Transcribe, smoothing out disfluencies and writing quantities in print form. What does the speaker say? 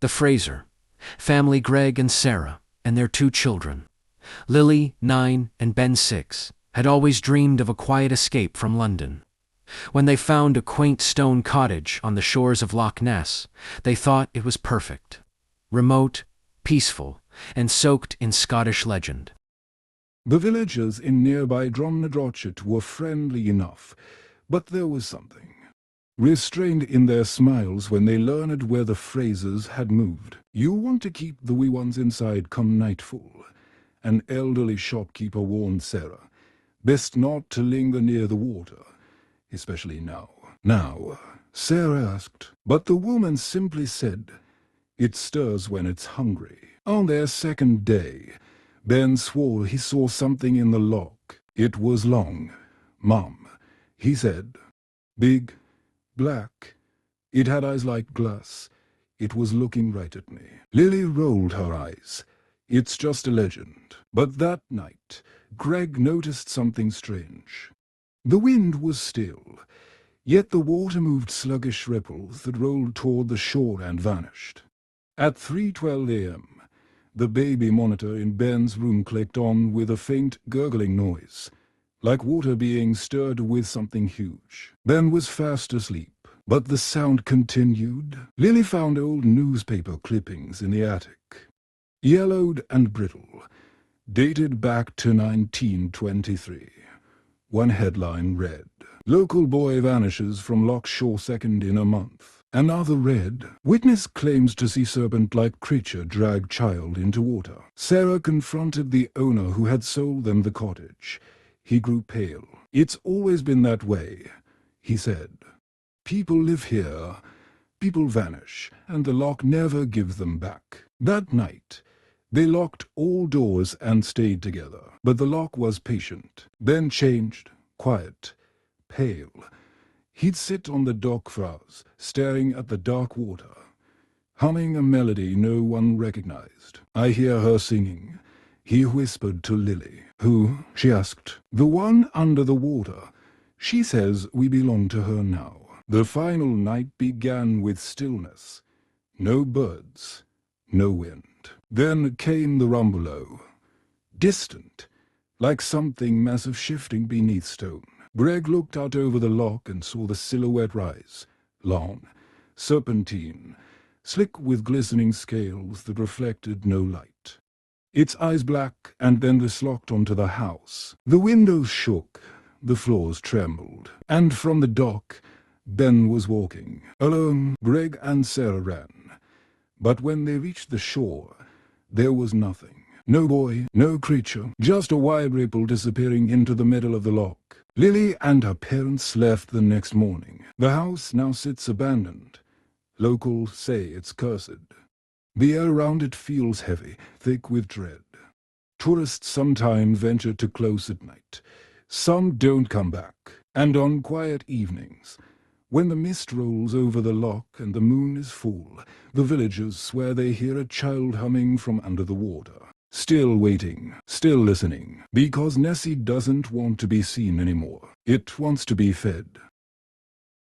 The Fraser family, Greg and Sarah, and their two children, Lily, 9, and Ben, 6, had always dreamed of a quiet escape from London. When they found a quaint stone cottage on the shores of Loch Ness, they thought it was perfect. Remote, peaceful, and soaked in Scottish legend. The villagers in nearby Drumnadrochit were friendly enough, but there was something restrained in their smiles when they learned where the Frasers had moved. "You want to keep the wee ones inside come nightfall," an elderly shopkeeper warned Sarah. "Best not to linger near the water, especially now." "Now?" Sarah asked, but the woman simply said, "It stirs when it's hungry." On their second day, Ben swore he saw something in the loch. It was long. "Mum," he said. "Big, black. It had eyes like glass. It was looking right at me." Lily rolled her eyes. "It's just a legend." But that night, Greg noticed something strange. The wind was still, yet the water moved sluggish ripples that rolled toward the shore and vanished. At 3:12 a.m., the baby monitor in Ben's room clicked on with a faint gurgling noise, like water being stirred with something huge. Ben was fast asleep, but the sound continued. Lily found old newspaper clippings in the attic, yellowed and brittle, dated back to 1923. One headline read, "Local boy vanishes from Loch Shore second in a month." Another read, "Witness claims to see serpent-like creature drag child into water." Sarah confronted the owner who had sold them the cottage. He grew pale. "It's always been that way," he said. "People live here, people vanish, and the loch never gives them back." That night, they locked all doors and stayed together. But the loch was patient. Ben changed, quiet, pale. He'd sit on the dock for hours, staring at the dark water, humming a melody no one recognized. "I hear her singing," he whispered to Lily. "Who?" she asked. "The one under the water. She says we belong to her now." The final night began with stillness. No birds, no wind. Then came the rumbelow, distant, like something massive shifting beneath stone. Greg looked out over the loch and saw the silhouette rise, long, serpentine, slick with glistening scales that reflected no light. Its eyes black, and then this locked onto the house. The windows shook, the floors trembled, and from the dock, Ben was walking. Alone, Greg and Sarah ran. But when they reached the shore, there was nothing. No boy, no creature, just a wide ripple disappearing into the middle of the loch. Lily and her parents left the next morning. The house now sits abandoned. Locals say it's cursed. The air around it feels heavy, thick with dread. Tourists sometimes venture too close at night. Some don't come back. And on quiet evenings, when the mist rolls over the loch and the moon is full, the villagers swear they hear a child humming from under the water. Still waiting, still listening, because Nessie doesn't want to be seen anymore. It wants to be fed.